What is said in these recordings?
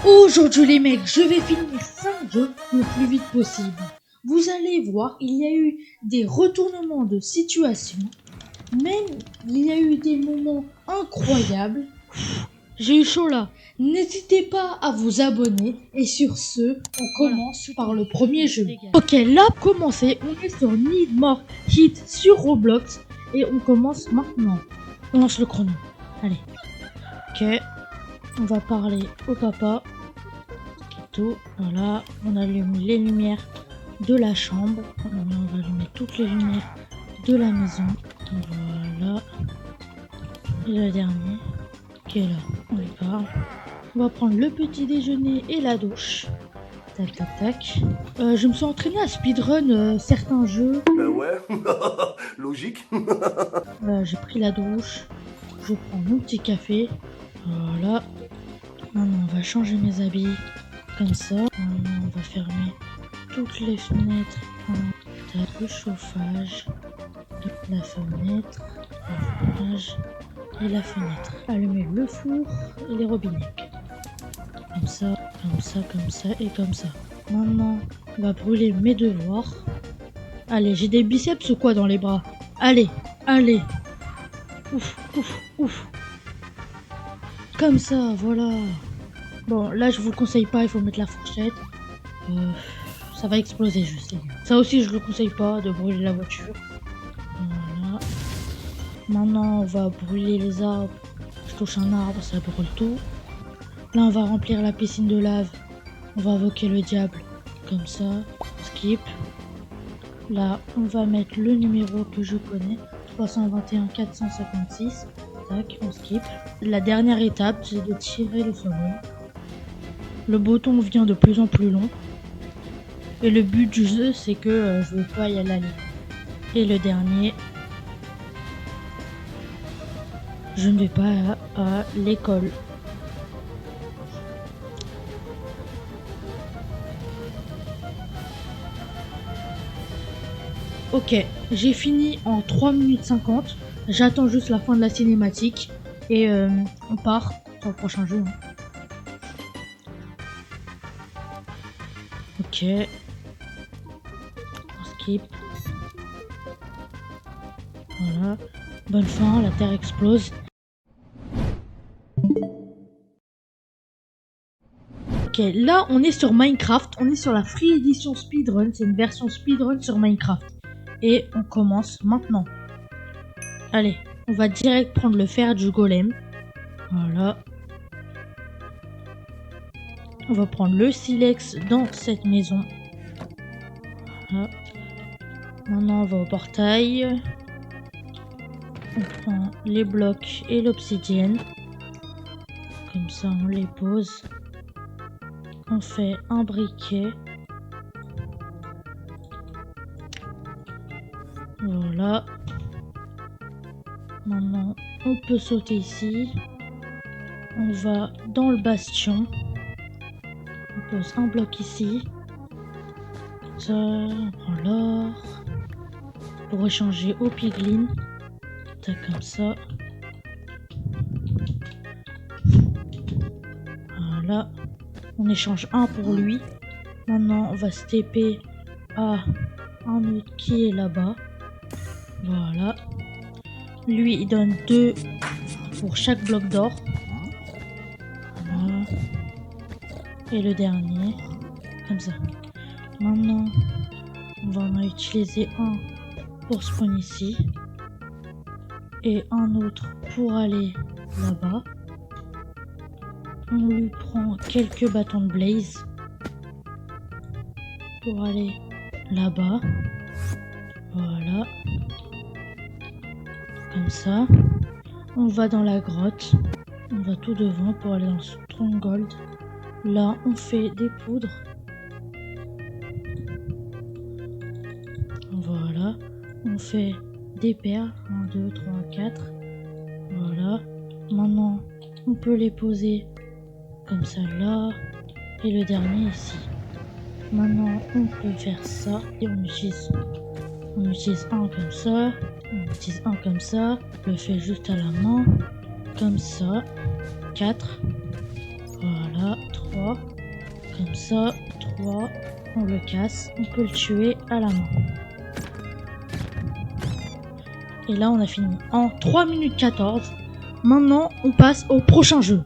Aujourd'hui les mecs, je vais finir 5 jeux le plus vite possible. Vous allez voir, il y a eu des retournements de situation, même il y a eu des moments incroyables. J'ai eu chaud là. N'hésitez pas à vous abonner et sur ce, on commence par le premier jeu. Ok, là pour commencer, on est sur Need More Hit sur Roblox et on commence maintenant. On lance le chrono. Allez. Ok, on va parler au papa. Voilà, on allume les lumières de la chambre. On va allumer toutes les lumières de la maison. Voilà. Et le dernier qui est là. On y part. On va prendre le petit déjeuner et la douche. Tac tac tac. Je me suis entraîné à speedrun certains jeux. Ben ouais, logique. J'ai pris la douche. Je prends mon petit café. Voilà. Maintenant on va changer mes habits. Comme ça. Maintenant on va fermer toutes les fenêtres. Le chauffage. La fenêtre. Le chauffage. Et la fenêtre. Allumer le four et les robinets. Comme ça, comme ça, comme ça et comme ça. Maintenant, on va brûler mes devoirs. Allez, j'ai des biceps ou quoi dans les bras? Allez, allez. Ouf, ouf, ouf. Comme ça, voilà. Bon, là, je vous le conseille pas, il faut mettre la fourchette. Ça va exploser, je sais. Ça aussi, je le conseille pas, de brûler la voiture. Voilà. Maintenant, on va brûler les arbres. Je touche un arbre, ça brûle tout. Là, on va remplir la piscine de lave. On va invoquer le diable. Comme ça. Skip. Là, on va mettre le numéro que je connais. 321 456. Tac, on skip. La dernière étape, c'est de tirer le soleil. Le bouton devient de plus en plus long. Et le but du jeu, c'est que je veux pas y aller. Et le dernier, je ne vais pas à l'école. Ok, j'ai fini en 3 minutes 50. J'attends juste la fin de la cinématique. Et on part sur le prochain jeu. Ok. On skip. Voilà. Bonne fin, la terre explose. Ok, là on est sur Minecraft. On est sur la Free Edition Speedrun. C'est une version speedrun sur Minecraft. Et on commence maintenant. Allez, on va direct prendre le fer du golem. Voilà. On va prendre le silex dans cette maison. Voilà. Maintenant on va au portail. On prend les blocs et l'obsidienne. Comme ça on les pose. On fait un briquet. Voilà. Maintenant, on peut sauter ici. On va dans le bastion. On pose un bloc ici. Ça, on prend l'or. Pour échanger au piglin. Tac, comme ça. Voilà. On échange un pour lui. Maintenant, on va se TP à un autre qui est là-bas. Voilà. Lui, il donne 2 pour chaque bloc d'or. Voilà. Et le dernier. Comme ça. Maintenant, on va en utiliser un pour spawn ici. Et un autre pour aller là-bas. On lui prend quelques bâtons de blaze. Pour aller là-bas. Voilà. Comme ça. On va dans la grotte. On va tout devant pour aller dans le stronghold. Là, on fait des poudres. Voilà. On fait des perles. 1, 2, 3, 4. Voilà. Maintenant, on peut les poser comme ça là. Et le dernier ici. Maintenant, on peut faire ça. Et on utilise un comme ça. On utilise un comme ça. On le fait juste à la main. Comme ça. 4. Voilà. 3. comme ça. 3. On le casse. On peut le tuer à la main. Et là, on a fini en 3 minutes 14. Maintenant, on passe au prochain jeu.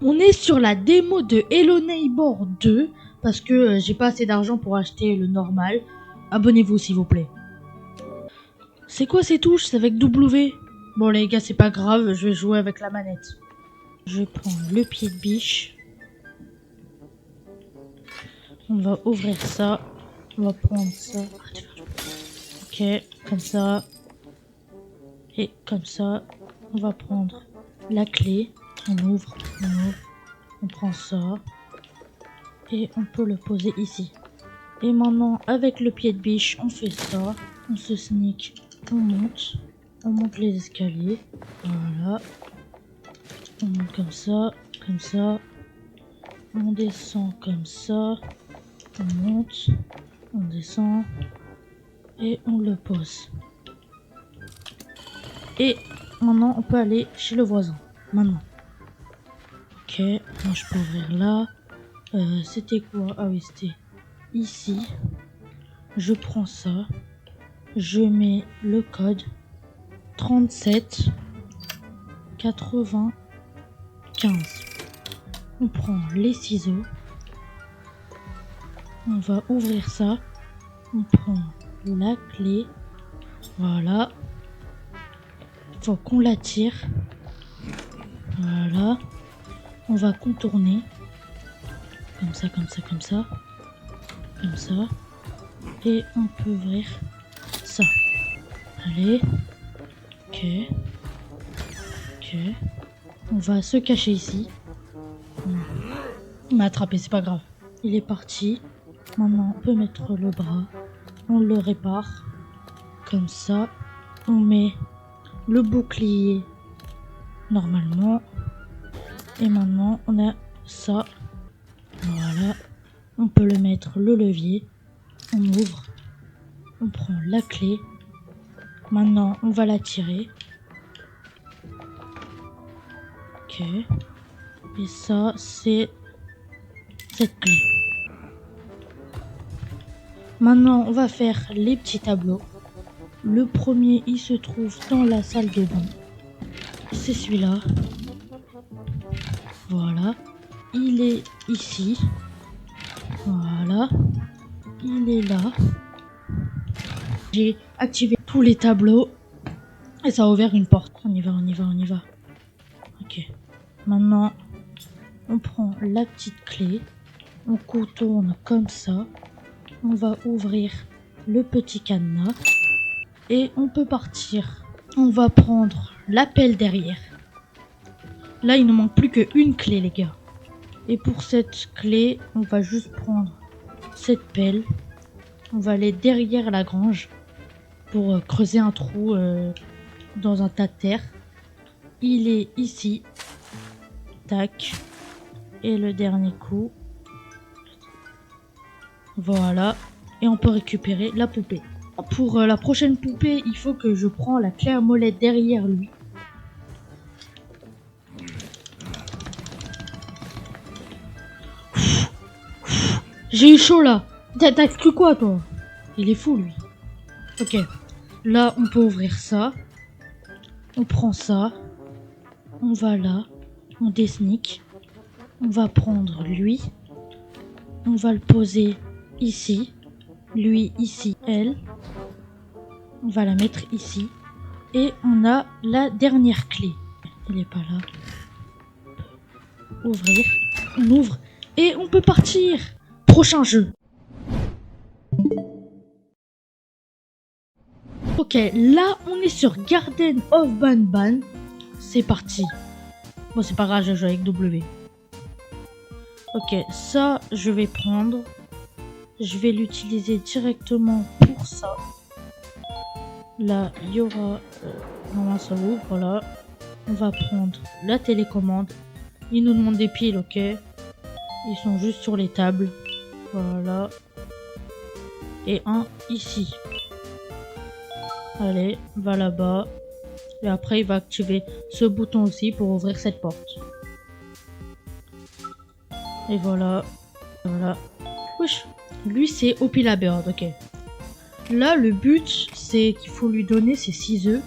On est sur la démo de Hello Neighbor 2 parce que j'ai pas assez d'argent pour acheter le normal. Abonnez-vous s'il vous plaît. C'est quoi ces touches? C'est avec W. Bon les gars, c'est pas grave, je vais jouer avec la manette. Je prends le pied de biche. On va ouvrir ça. On va prendre ça. Ok, comme ça. Et comme ça. On va prendre la clé. On ouvre. On prend ça. Et on peut le poser ici. Et maintenant, avec le pied de biche, on fait ça. On se sneak. On monte les escaliers. Voilà. On monte comme ça. On descend comme ça. On monte. On descend. Et on le pose. Et maintenant, on peut aller chez le voisin. Maintenant. Ok. Moi, je peux ouvrir là. C'était quoi? Ah oui, c'était ici. Je prends ça. Je mets le code 37 95. On prend les ciseaux. On va ouvrir ça. On prend la clé. Voilà. Faut qu'on la tire. Voilà. On va contourner. Comme ça. Comme ça. Et on peut ouvrir ça. Allez. Ok. On va se cacher ici. On m'a attrapé, c'est pas grave. Il est parti. Maintenant, on peut mettre le bras. On le répare. Comme ça. On met le bouclier normalement. Et maintenant, on a ça. Voilà. On peut le mettre le levier. On ouvre. On prend la clé. Maintenant, on va la tirer. Ok. Et ça, c'est cette clé. Maintenant, on va faire les petits tableaux. Le premier, il se trouve dans la salle de bain. C'est celui-là. Voilà. Il est ici. Voilà. Il est là. J'ai activé tous les tableaux. Et ça a ouvert une porte. On y va. Ok. Maintenant, on prend la petite clé. On contourne comme ça. On va ouvrir le petit cadenas. Et on peut partir. On va prendre la pelle derrière. Là, il ne manque plus qu'une clé, les gars. Et pour cette clé, on va juste prendre cette pelle. On va aller derrière la grange pour creuser un trou dans un tas de terre. Il est ici. Tac. Et le dernier coup. Voilà. Et on peut récupérer la poupée. Pour la prochaine poupée, il faut que je prends la clé à molette derrière lui. J'ai eu chaud là. T'as exclu quoi toi? Il est fou lui. Ok. Là, on peut ouvrir ça. On prend ça. On va là. On désnique. On va prendre lui. On va le poser ici. Lui ici, elle. On va la mettre ici. Et on a la dernière clé. Il est pas là. Ouvrir. On ouvre. Et on peut partir. Prochain jeu. Ok, là on est sur Garden of Banban. C'est parti. Bon, c'est pas grave, je joue avec W. Ok, ça je vais prendre. Je vais l'utiliser directement pour ça. Là, il y aura... normalement ça ouvre, voilà. On va prendre la télécommande. Ils nous demandent des piles, ok. Ils sont juste sur les tables. Voilà. Et un ici. Allez, va là-bas. Et après, il va activer ce bouton aussi pour ouvrir cette porte. Et voilà. Voilà. Wesh. Lui, c'est Hoppy la Bird, ok. Là, le but, c'est qu'il faut lui donner ses 6 œufs.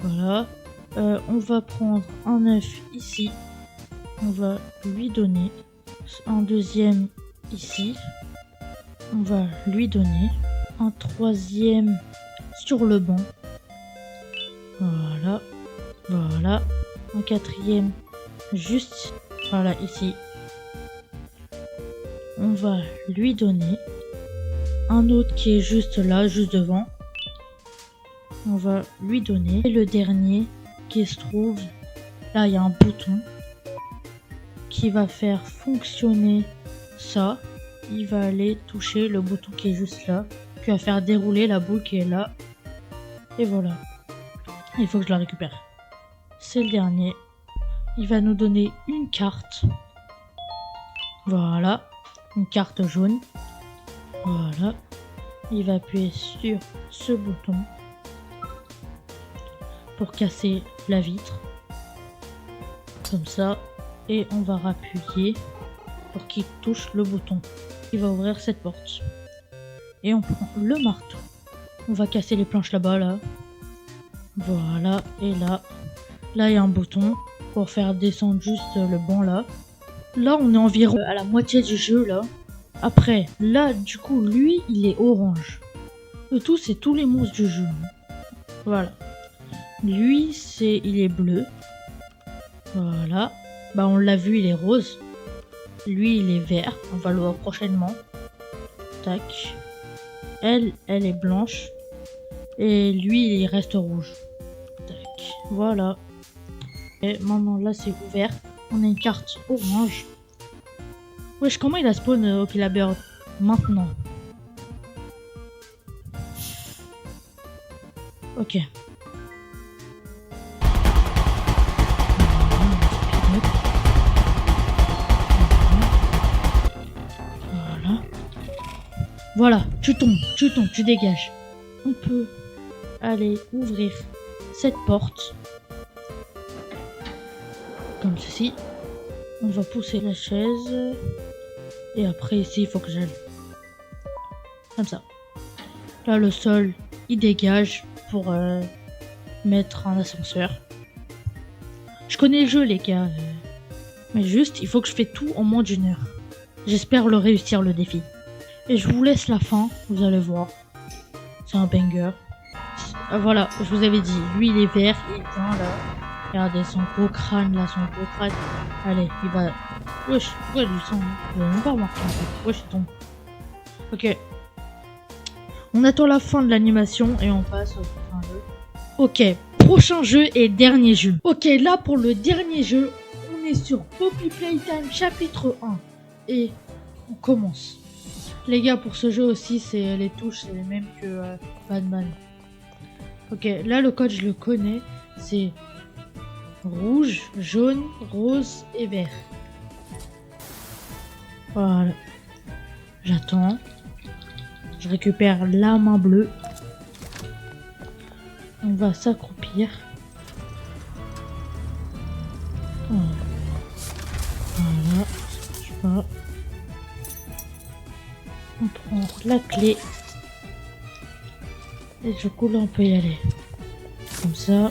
Voilà. On va prendre un œuf ici. On va lui donner. Un deuxième ici. On va lui donner. Un troisième sur le banc. Voilà. Voilà. Un quatrième juste. Voilà, ici. On va lui donner. Un autre qui est juste là, juste devant. On va lui donner. Et le dernier qui se trouve, là il y a un bouton qui va faire fonctionner ça. Il va aller toucher le bouton qui est juste là, puis va faire dérouler la boule qui est là. Et voilà. Il faut que je la récupère. C'est le dernier. Il va nous donner une carte. Voilà. Une carte jaune. Voilà. Il va appuyer sur ce bouton pour casser la vitre. Comme ça. Et on va appuyer pour qu'il touche le bouton. Il va ouvrir cette porte. Et on prend le marteau. On va casser les planches là-bas, là. Voilà. Et là. Là, il y a un bouton pour faire descendre juste le banc, là. Là, on est environ à la moitié du jeu, là. Après, là, du coup, lui, il est orange. Le tout, c'est tous les monstres du jeu. Voilà. Lui, il est bleu. Voilà. Bah, on l'a vu, il est rose. Lui, il est vert. On va le voir prochainement. Tac. Elle est blanche. Et lui, il reste rouge. Tac. Voilà. Et maintenant, là, c'est ouvert. On a une carte orange. Wesh, comment il a spawn Hoppy la Bird maintenant? Ok. Voilà. Voilà, tu tombes, tu dégages. On peut aller ouvrir cette porte. Comme ceci. On va pousser la chaise. Et après ici, il faut que j'aille. Comme ça. Là, le sol, il dégage pour mettre un ascenseur. Je connais le jeu, les gars. Mais juste, il faut que je fais tout en moins d'1 heure. J'espère le réussir, le défi. Et je vous laisse la fin, vous allez voir. C'est un banger. Voilà, je vous avais dit, lui il est vert, il vient là. Regardez son gros crâne là, son gros crâne. Allez, il va... Wesh, pourquoi du sang? Il va même pas remarquer en fait. Wesh, il tombe. Ok. On attend la fin de l'animation et on passe au prochain jeu. Ok, prochain jeu et dernier jeu. Ok, là pour le dernier jeu, on est sur Poppy Playtime chapitre 1. Et on commence. Les gars, pour ce jeu aussi, c'est les touches, c'est les mêmes que Batman. Ok, là le code je le connais, c'est rouge, jaune, rose et vert. Voilà. J'attends. Je récupère la main bleue. On va s'accroupir. Voilà. Je sais pas. On prend la clé. Et du coup là on peut y aller. Comme ça.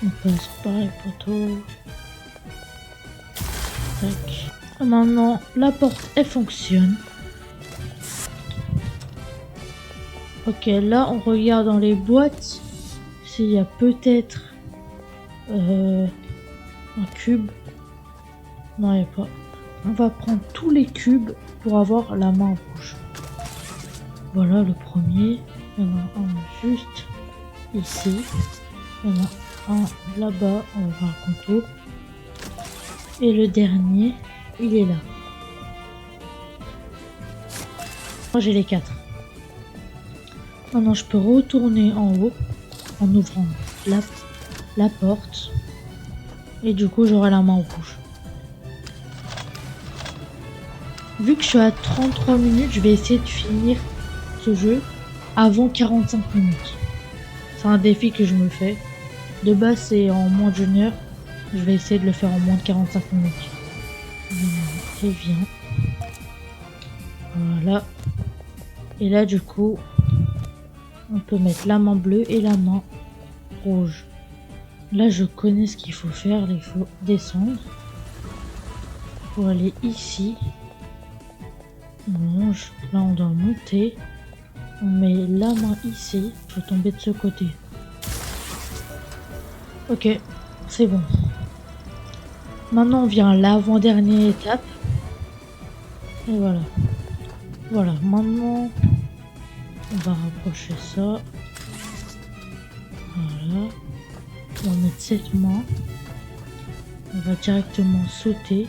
On passe par les poteaux. Tac. Et maintenant la porte elle fonctionne. Ok, là on regarde dans les boîtes s'il y a peut-être un cube. Non, il n'y a pas. On va prendre tous les cubes pour avoir la main rouge. Voilà le premier. Il y en a un juste ici. Il y en a un là-bas. On va voir le contour. Et le dernier, il est là. Moi j'ai les 4. Maintenant je peux retourner en haut en ouvrant la porte. Et du coup j'aurai la main rouge. Vu que je suis à 33 minutes, je vais essayer de finir ce jeu avant 45 minutes. C'est un défi que je me fais. De base, c'est en moins d'une heure. Je vais essayer de le faire en moins de 45 minutes. Et viens. Voilà. Et là, du coup, on peut mettre la main bleue et la main rouge. Là, je connais ce qu'il faut faire. Il faut descendre. Pour aller ici. On mange. Là, on doit monter. On met la main ici. Il faut tomber de ce côté. Ok, c'est bon. Maintenant, on vient à l'avant-dernière étape. Et voilà. Voilà, maintenant, on va rapprocher ça. Voilà. On va mettre cette main. On va directement sauter.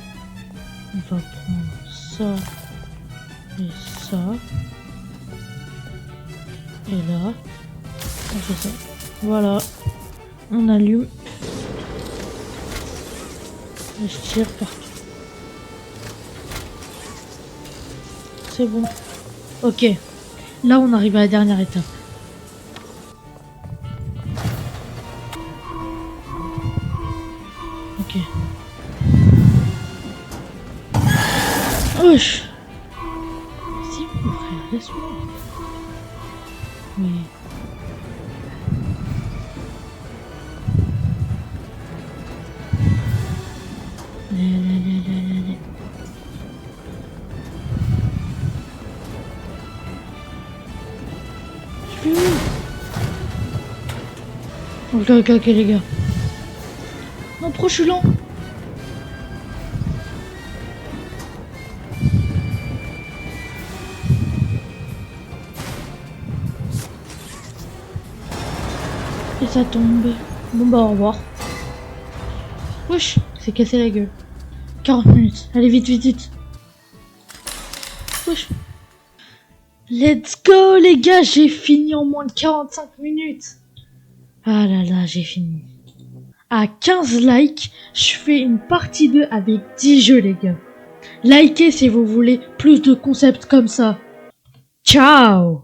On va prendre ça et ça. Et là, on fait ça. Voilà. On allume. Et je tire partout. C'est bon. Ok. Là, on arrive à la dernière étape. Ok. Wesh. C'est bon, frère. Laisse-moi. Oui. Ok, ok, les gars. Non, pro, je suis lent. Et ça tombe. Bon bah au revoir. Wesh, c'est cassé la gueule. 40 minutes. Allez, vite, vite, vite. Wesh. Let's go les gars, j'ai fini en moins de 45 minutes. Ah là là, j'ai fini. À 15 likes, je fais une partie 2 avec 10 jeux les gars. Likez si vous voulez plus de concepts comme ça. Ciao.